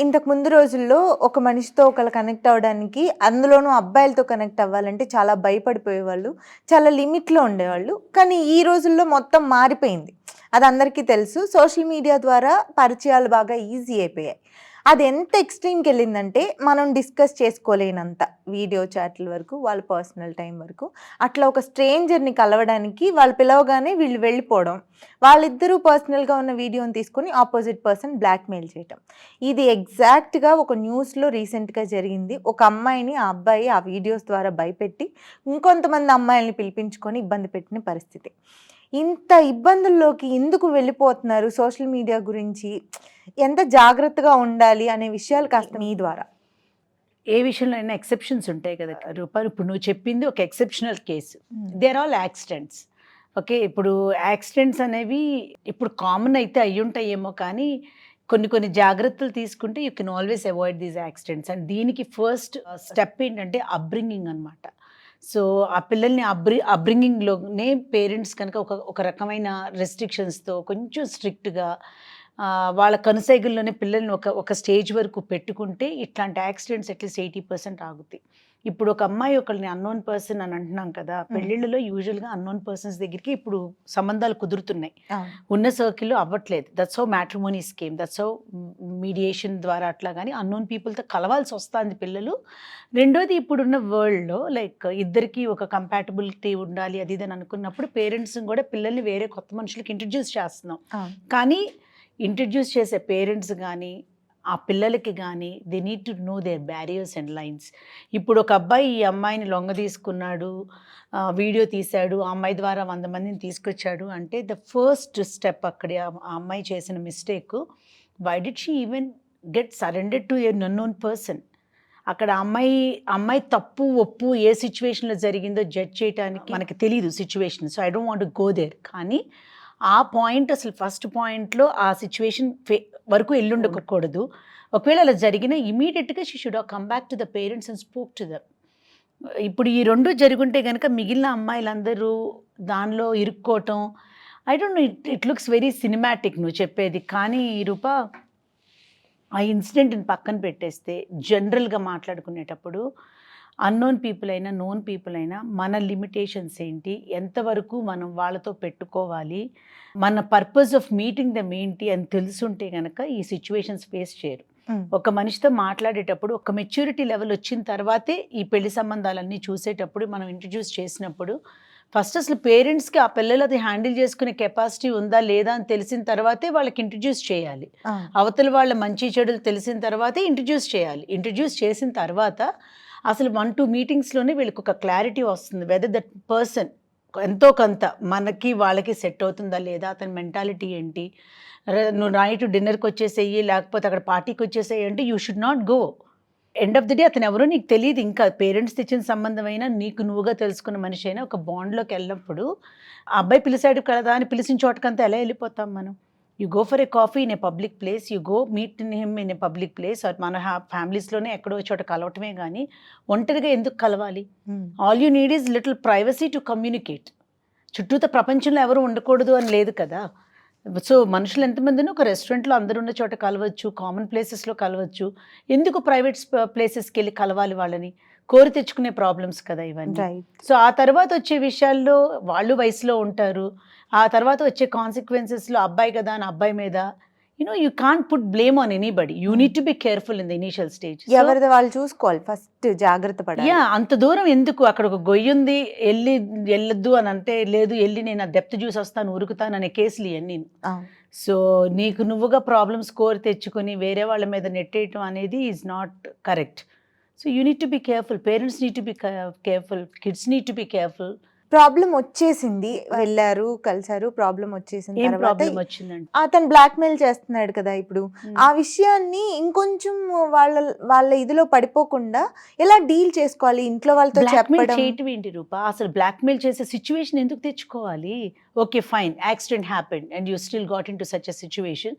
ఇంతకు ముందు రోజుల్లో ఒక మనిషితో ఒకళ్ళు కనెక్ట్ అవ్వడానికి, అందులోనూ అబ్బాయిలతో కనెక్ట్ అవ్వాలంటే చాలా భయపడిపోయేవాళ్ళు. చాలా లిమిట్‌లో ఉండేవాళ్ళు. కానీ ఈ రోజుల్లో మొత్తం మారిపోయింది. అది అందరికీ తెలుసు. సోషల్ మీడియా ద్వారా పరిచయాలు బాగా ఈజీ అయిపోయాయి. అది ఎంత ఎక్స్‌ట్రీమ్‌కెళ్ళిందంటే మనం డిస్కస్ చేసుకోలేనంత వీడియో చాట్‌ల వరకు, వాళ్ళ పర్సనల్ టైమ్ వరకు. అట్లా ఒక స్ట్రేంజర్‌ని కలవడానికి వాళ్ళు పిలవగానే వీళ్ళు వెళ్ళిపోవడం. వాళ్ళిద్దరూ పర్సనల్‌గా ఉన్న వీడియోని తీసుకొని ఆపోజిట్ పర్సన్ బ్లాక్‌మెయిల్ చేయటం. ఇది ఎగ్జాక్ట్‌గా ఒక న్యూస్‌లో రీసెంట్‌గా జరిగింది. ఒక అమ్మాయిని ఆ అబ్బాయి ఆ వీడియోస్ ద్వారా భయపెట్టి, ఇంకొంతమంది అమ్మాయిల్ని పిలిపించుకొని ఇబ్బంది పెట్టిన పరిస్థితి. ఇంత ఇబ్బందుల్లోకి ఎందుకు వెళ్ళిపోతున్నారు సోషల్ మీడియా గురించి? ఎంత జాగ్రత్తగా ఉండాలి అనే విషయాలు కాస్త మీ ద్వారా. ఏ విషయంలో అయినా ఎక్సెప్షన్స్ ఉంటాయి కదా రూపా. ఇప్పుడు నువ్వు చెప్పింది ఒక exceptional case. They are all accidents. Okay, ఇప్పుడు యాక్సిడెంట్స్ అనేవి ఇప్పుడు కామన్ అయితే అయ్యుంటాయేమో, కానీ కొన్ని కొన్ని జాగ్రత్తలు తీసుకుంటే you can always avoid these accidents. And దీనికి ఫస్ట్ స్టెప్ ఏంటంటే అప్బ్రింగింగ్ అనమాట. సో ఆ పిల్లల్ని అప్బ్రింగింగ్లోనే పేరెంట్స్ కనుక ఒక రకమైన రెస్ట్రిక్షన్స్తో కొంచెం స్ట్రిక్ట్గా వాళ్ళ కనుసైగుల్లోనే పిల్లల్ని ఒక స్టేజ్ వరకు పెట్టుకుంటే ఇట్లాంటి యాక్సిడెంట్స్ అట్లీస్ట్ 80% ఆగుతాయి. ఇప్పుడు ఒక అమ్మాయి ఒకళ్ళని అన్నోన్ పర్సన్ అని అంటున్నాం కదా, పెళ్ళిళ్ళలో యూజువల్గా అన్నోన్ పర్సన్స్ దగ్గరికి ఇప్పుడు సంబంధాలు కుదురుతున్నాయి. ఉన్న సర్కిల్లో అవ్వట్లేదు. That's how matrimony scheme, that's how mediation ద్వారా అట్లా కానీ అన్నోన్ పీపుల్తో కలవాల్సి వస్తుంది పిల్లలు. రెండోది, ఇప్పుడున్న వరల్డ్లో లైక్ ఇద్దరికి ఒక కంపాటబిలిటీ ఉండాలి అది ఇది అని అనుకున్నప్పుడు పేరెంట్స్ కూడా పిల్లల్ని వేరే కొత్త మనుషులకి ఇంట్రడ్యూస్ చేస్తున్నాం. కానీ ఇంట్రడ్యూస్ చేసే పేరెంట్స్ కానీ ఆ పిల్లలకి కానీ they need to know their barriers and lines. ఇప్పుడు ఒక అబ్బాయి ఈ అమ్మాయిని లొంగ తీసుకున్నాడు, వీడియో తీశాడు, ఆ అమ్మాయి ద్వారా 100 మందిని తీసుకొచ్చాడు అంటే ద ఫస్ట్ స్టెప్ అక్కడ ఆ అమ్మాయి చేసిన mistake, why did she even get surrendered to a unknown person? అక్కడ అమ్మాయి తప్పు ఒప్పు ఏ సిచ్యువేషన్లో జరిగిందో జడ్జ్ చేయడానికి మనకి తెలియదు situation. So I don't want to go there. కానీ ఆ పాయింట్ అసలు ఫస్ట్ పాయింట్లో ఆ సిచ్యువేషన్ వరకు ఎల్లుండకూడదు. ఒకవేళ అలా జరిగినా ఇమీడియట్గా she should come back to the parents and spoke to them. ఇప్పుడు ఈ రెండు జరుగుంటే కనుక మిగిలిన అమ్మాయిలందరూ దానిలో ఇరుక్కోవటం, I don't know, it looks very cinematic నువ్వు చెప్పేది. కానీ రూపా, ఆ ఇన్సిడెంట్ని పక్కన పెట్టేస్తే జనరల్గా మాట్లాడుకునేటప్పుడు అన్నోన్ పీపుల్ అయినా నోన్ పీపుల్ అయినా మన లిమిటేషన్స్ ఏంటి, ఎంతవరకు మనం వాళ్ళతో పెట్టుకోవాలి, మన పర్పస్ ఆఫ్ మీటింగ్ దెమ్ ఏంటి అని తెలుసుంటే కనుక ఈ సిచ్యువేషన్స్ ఫేస్ చేయరు. ఒక మనిషితో మాట్లాడేటప్పుడు ఒక మెచ్యూరిటీ లెవెల్ వచ్చిన తర్వాతే ఈ పెళ్లి సంబంధాలన్నీ చూసేటప్పుడు మనం ఇంట్రడ్యూస్ చేసినప్పుడు ఫస్ట్ అసలు పేరెంట్స్కి ఆ పిల్లలు అది హ్యాండిల్ చేసుకునే కెపాసిటీ ఉందా లేదా అని తెలిసిన తర్వాతే వాళ్ళకి ఇంట్రడ్యూస్ చేయాలి. అవతల వాళ్ళ మంచి చెడులు తెలిసిన తర్వాతే ఇంట్రడ్యూస్ చేయాలి. ఇంట్రడ్యూస్ చేసిన తర్వాత అసలు 1-2 మీటింగ్స్లోనే వీళ్ళకి ఒక క్లారిటీ వస్తుంది వెదర్ దట్ పర్సన్ ఎంతో కొంత మనకి వాళ్ళకి సెట్ అవుతుందా లేదా, అతని మెంటాలిటీ ఏంటి. నువ్వు నైట్ డిన్నర్కి వచ్చేసేయి లేకపోతే అక్కడ పార్టీకి వచ్చేసేయి అంటే you should not go. End of the day అతను ఎవరో నీకు తెలియదు. ఇంకా పేరెంట్స్ తెచ్చిన సంబంధం అయినా నీకు నువ్వుగా తెలుసుకున్న మనిషి అయినా ఒక బాండ్లోకి వెళ్ళినప్పుడు ఆ అబ్బాయి పిలిచాడు కదా అని పిలిచిన చోటకంతా ఎలా వెళ్ళిపోతాం మనం? You go for a coffee in a public place, you go meet him in a public place. మన ఫ్యామిలీస్లోనే ఎక్కడో చోట కలవటమే కానీ ఒంటరిగా ఎందుకు కలవాలి? All you need is little privacy to communicate. చుట్టూత ప్రపంచంలో ఎవరు ఉండకూడదు అని లేదు కదా. సో మనుషులు ఎంతమందినో ఒక రెస్టారెంట్లో అందరు ఉన్న చోట కలవచ్చు, కామన్ ప్లేసెస్లో కలవచ్చు. ఎందుకు ప్రైవేట్ ప్లేసెస్కి వెళ్ళి కలవాలి వాళ్ళని? కోరి తెచ్చుకునే ప్రాబ్లమ్స్ కదా ఇవన్నీ. సో ఆ తర్వాత వచ్చే విషయాల్లో వాళ్ళు వయసులో ఉంటారు. ఆ తర్వాత వచ్చే కాన్సిక్వెన్సెస్లో అబ్బాయి కదా అని అబ్బాయి మీద you can't put blame on anybody. You need to be careful in the initial stage. ఎవరిది వాళ్ళు చూసుకోవాలి, ఫస్ట్ జాగ్రత్త పడాలి. అంత దూరం ఎందుకు? అక్కడ ఒక గొయ్యి ఉంది, వెళ్ళొద్దు అని అంటే లేదు, వెళ్ళి నేను ఆ డెప్త్ చూసి వస్తాను ఉరుకుతాను అనే కేసులు ఇవన్నీ. సో నీకు నువ్వుగా ప్రాబ్లమ్స్ కోరి తెచ్చుకొని వేరే వాళ్ళ మీద నెట్టేయటం అనేది is not correct. So you need to be careful. Parents need to be careful, kids need to be careful. Problem వచ్చేసింది, వెళ్ళారు, కలిసారు, ప్రాబ్లం వచ్చేసిన ఏం తర్వాత ప్రాబ్లం వచ్చిందంటే అతను బ్లాక్మెయిల్ చేస్తున్నాడు కదా ఇప్పుడు. ఆ విషయాన్ని ఇంకొంచెం వాళ్ళ ఇదిలో పడిపోకుండా ఎలా డీల్ చేసుకోవాలి? ఇంట్లో వాళ్ళతో చెప్పడం చేయటం ఏంటి రూపా? అసలు బ్లాక్మెయిల్ చేసే సిచ్యువేషన్ ఎందుకు తెచ్చుకోవాలి? Okay fine, accident happened and you still got in to such a situation.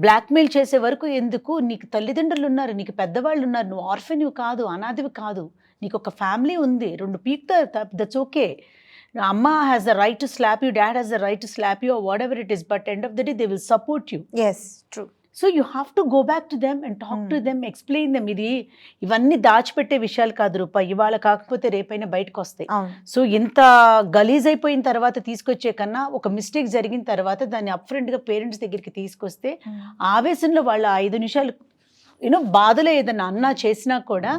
Blackmail చేసే వరకు ఎందుకు? నీకు తల్లిదండ్రులు ఉన్నారు, నీకు పెద్దవాళ్ళు ఉన్నారు, నువ్వు ఆర్ఫన్ కాదు, అనాథివి కాదు, నీకు ఒక ఫ్యామిలీ ఉంది, 2 పీక్తో that's okay. Amma has the right to slap you, dad has the right to slap you or whatever it is, but end of the day they will support you. Yes, true. So you have to go back to them and talk to them, explain them. ఇవన్నీ దాచిపెట్టే విషయాలు కాదు రూపా, ఇవాళ కాకపోతే రేపైనా బయటకు వస్తాయి. So ఇంత గలీజ్ అయిపోయిన తర్వాత తీసుకొచ్చే కన్నా ఒక మిస్టేక్ జరిగిన తర్వాత దాన్ని అప్ఫ్రంట్గా పేరెంట్స్ దగ్గరికి తీసుకొస్తే ఆవేశంలో వాళ్ళ 5 నిమిషాలు బాధలో ఏదన్నా అన్నా చేసినా కూడా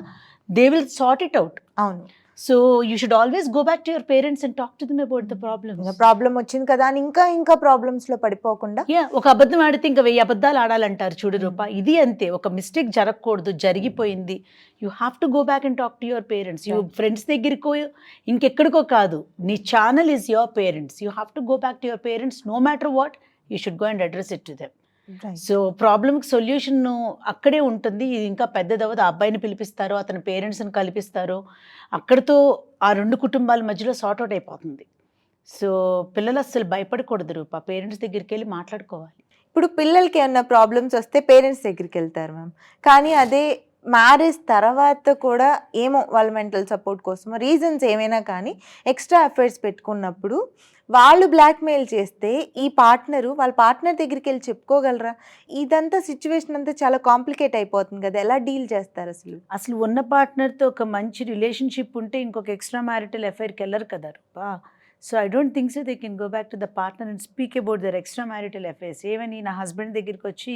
they will sort it out. అవును. So you should always go back to your parents and talk to them about the problems. Problem వచ్చింది కదా అని ఇంకా ప్రాబ్లమ్స్ లో పడిపోకుండా, ఒక అబద్ధం ఆడితే ఇంకా 1000 అబద్ధాలు ఆడాలంటారు చూడు రూపా, ఇది అంతే. ఒక మిస్టేక్ జరగకూడదు, జరిగిపోయింది. You have to go back and talk to your parents. You friends దగ్గరికో ఇంకెక్కడికో కాదు, నీ channel is your parents. You have to go back to your parents no matter what. You should go and address it to them. So ప్రాబ్లమ్కి solution అక్కడే ఉంటుంది. ఇది ఇంకా పెద్దదవదు. ఆ అబ్బాయిని పిలిపిస్తారో అతని పేరెంట్స్ని కల్పిస్తారో అక్కడితో ఆ 2 కుటుంబాల మధ్యలో సార్ట్ అవుట్ అయిపోతుంది. సో పిల్లలు అస్సలు భయపడకూడదు రూపా, పేరెంట్స్ దగ్గరికి వెళ్ళి మాట్లాడుకోవాలి. ఇప్పుడు పిల్లలకి ఏమన్నా ప్రాబ్లమ్స్ వస్తే పేరెంట్స్ దగ్గరికి వెళ్తారు మ్యామ్, కానీ అదే మ్యారేజ్ తర్వాత కూడా ఏమో వాళ్ళ మెంటల్ సపోర్ట్ కోసమో రీజన్స్ ఏమైనా కానీ ఎక్స్ట్రా ఎఫర్ట్స్ పెట్టుకున్నప్పుడు వాళ్ళు బ్లాక్మెయిల్ చేస్తే ఈ వాళ్ళ పార్ట్నర్ దగ్గరికి వెళ్ళి చెప్పుకోగలరా? ఇదంతా సిచ్యువేషన్ అంతా చాలా కాంప్లికేట్ అయిపోతుంది కదా, ఎలా డీల్ చేస్తారు అసలు ఉన్న పార్ట్నర్తో ఒక మంచి రిలేషన్షిప్ ఉంటే ఇంకొక ఎక్స్ట్రా మ్యారిటల్ అఫైర్కి వెళ్ళరు కదా Roopa. So I don't think so they can go back to the partner and speak about their extra marital affairs. ఏమని నా హస్బెండ్ దగ్గరికి వచ్చి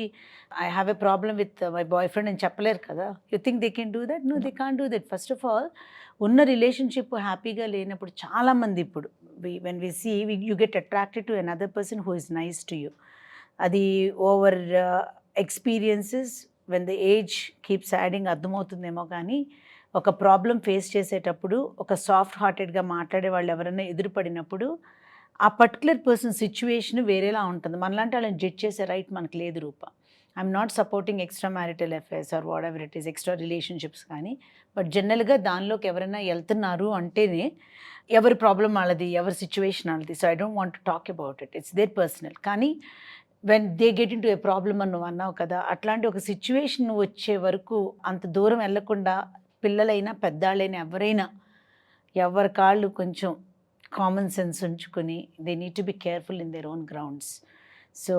I have a problem with my boyfriend అని చెప్పలేరు కదా. You think they can do that? No, they can't do that. First of all ఉన్న relationship హ్యాపీగా లేనప్పుడు చాలామంది ఇప్పుడు when we see you get attracted to another person who is nice to you. అది over experiences when the age keeps adding అర్థమవుతుందేమో. కానీ ఒక problem face చేసేటప్పుడు ఒక సాఫ్ట్ హార్టెడ్గా మాట్లాడే వాళ్ళు ఎవరైనా ఎదురుపడినప్పుడు ఆ పర్టికులర్ పర్సన్ సిచ్యువేషన్ వేరేలా ఉంటుంది. మనలాంటి వాళ్ళని జడ్జ్ చేసే రైట్ మనకు లేదు Roopa. I'm not supporting extra marital affairs or whatever it is, extra relationships కానీ. బట్ జనరల్గా దానిలోకి ఎవరైనా వెళ్తున్నారు అంటేనే ఎవరి ప్రాబ్లం వాళ్ళది, ఎవరి సిచ్యువేషన్ వాళ్ళది. So I don't want to talk about it, it's their personal. కానీ when they get into a problem అని నువ్వు అన్నావు కదా, అట్లాంటి ఒక సిచ్యువేషన్ వచ్చే వరకు అంత దూరం వెళ్లకుండా పిల్లలైనా పెద్దాళ్ళైనా ఎవరైనా ఎవరి కాళ్ళు కొంచెం కామన్ సెన్స్ ఉంచుకొని they need to be careful in their own grounds. So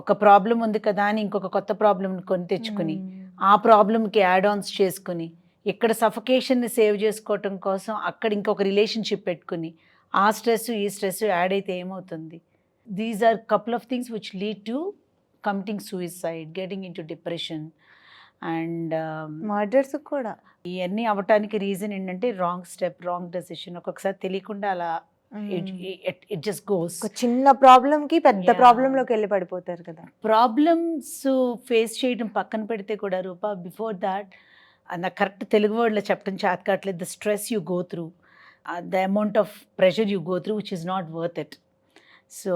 ఒక ప్రాబ్లం ఉంది కదా అని ఇంకొక కొత్త ప్రాబ్లమ్ని కొని తెచ్చుకొని ఆ ప్రాబ్లమ్కి యాడ్ ఆన్స్ చేసుకుని ఇక్కడ సఫకేషన్ని సేవ్ చేసుకోవటం కోసం అక్కడ ఇంకొక రిలేషన్షిప్ పెట్టుకుని ఆ స్ట్రెస్ ఈ స్ట్రెస్ యాడ్ అయితే ఏమవుతుంది? These are couple of things which lead to committing suicide, getting into depression and murders కూడా. ఇవన్నీ అవ్వటానికి రీజన్ ఏంటంటే రాంగ్ స్టెప్, రాంగ్ డెసిషన్. ఒక్కొక్కసారి తెలియకుండా అలా ఇట్ జస్ట్ గోస్. చిన్న ప్రాబ్లంకి పెద్ద ప్రాబ్లంలోకి వెళ్ళి పడిపోతారు కదా. ప్రాబ్లమ్స్ ఫేస్ చేయడం పక్కన పెడితే కూడా రూపా, బిఫోర్ దాట్ నాకు కరెక్ట్ తెలుగు వర్డ్లో చెప్పడం చేత కావట్లేదు. The stress you go through, the amount of pressure you go through which is not worth it. So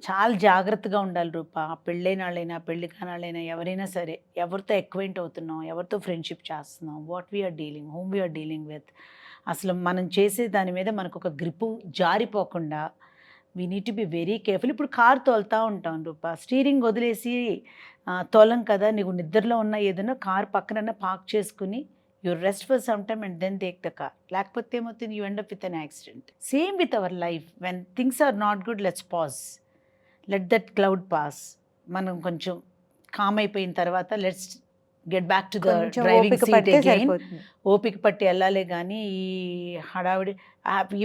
చాలా జాగ్రత్తగా ఉండాలి రూపా. పెళ్ళైన వాళ్ళైనా పెళ్ళి కానాళ్ళైనా ఎవరైనా సరే, ఎవరితో ఎక్వైంట్ అవుతున్నాం, ఎవరితో ఫ్రెండ్షిప్ చేస్తున్నాం, what we're dealing, whom we're dealing with, అసలు మనం చేసే దాని మీద మనకు ఒక గ్రిప్పు జారిపోకుండా we need to be very careful. ఇప్పుడు కార్ తోలుతూ ఉంటాం రూపా, స్టీరింగ్ వదిలేసి తోలం కదా, నీకు నిద్రలో ఉన్న ఏదైనా కార్ పక్కన పార్క్ చేసుకుని you rest for some time and then take the car. లేకపోతే ఏమవుతుంది? you end up with an accident. Same with our life. When things are not good, let's pause. Let that cloud pass. మనం కొంచెం calm అయిపోయిన తర్వాత let's get back to the driving seat again. ఓపిక పట్టి వెళ్ళాలి. కానీ ఈ హడావిడి,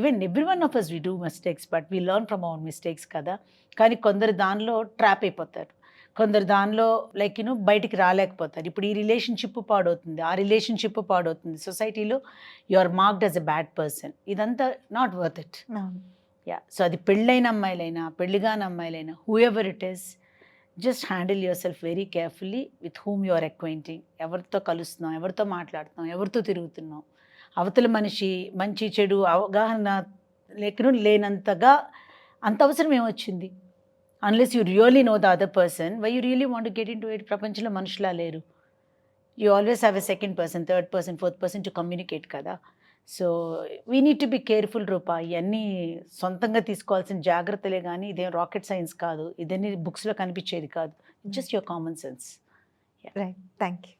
even every one of us we do mistakes but we learn from our mistakes కదా. కానీ కొందరు దానిలో ట్రాప్ అయిపోతారు, కొందరు దానిలో బయటికి రాలేకపోతారు. ఇప్పుడు ఈ రిలేషన్షిప్ పాడవుతుంది, ఆ రిలేషన్షిప్ పాడవుతుంది, సొసైటీలో you are marked as a bad person. ఇదంతా not worth it. Yeah, so అది పెళ్ళైన అమ్మాయిలైనా పెళ్ళిగాని అమ్మాయిలైనా whoever it is, just handle yourself very carefully with whom you are acquainting. ఎవరితో కలుస్తున్నాం, ఎవరితో మాట్లాడుతున్నాం, ఎవరితో తిరుగుతున్నాం, అవతల మనిషి మంచి చెడు అవగాహన లేనంతగా అంత అవసరం ఏమొచ్చింది? unless you really know the other person, why you really want to get into it? ప్రపంచంలో మనుషులా లేరు. You always have a second person, third person, fourth person to communicate కదా. So we need to be careful Roopa. ఇవన్నీ సొంతంగా తీసుకోవాల్సిన జాగ్రత్తలే కానీ ఇదేం rocket science కాదు, ఇదన్నీ బుక్స్లో కనిపించేది కాదు. Just your common sense. Right, thank you.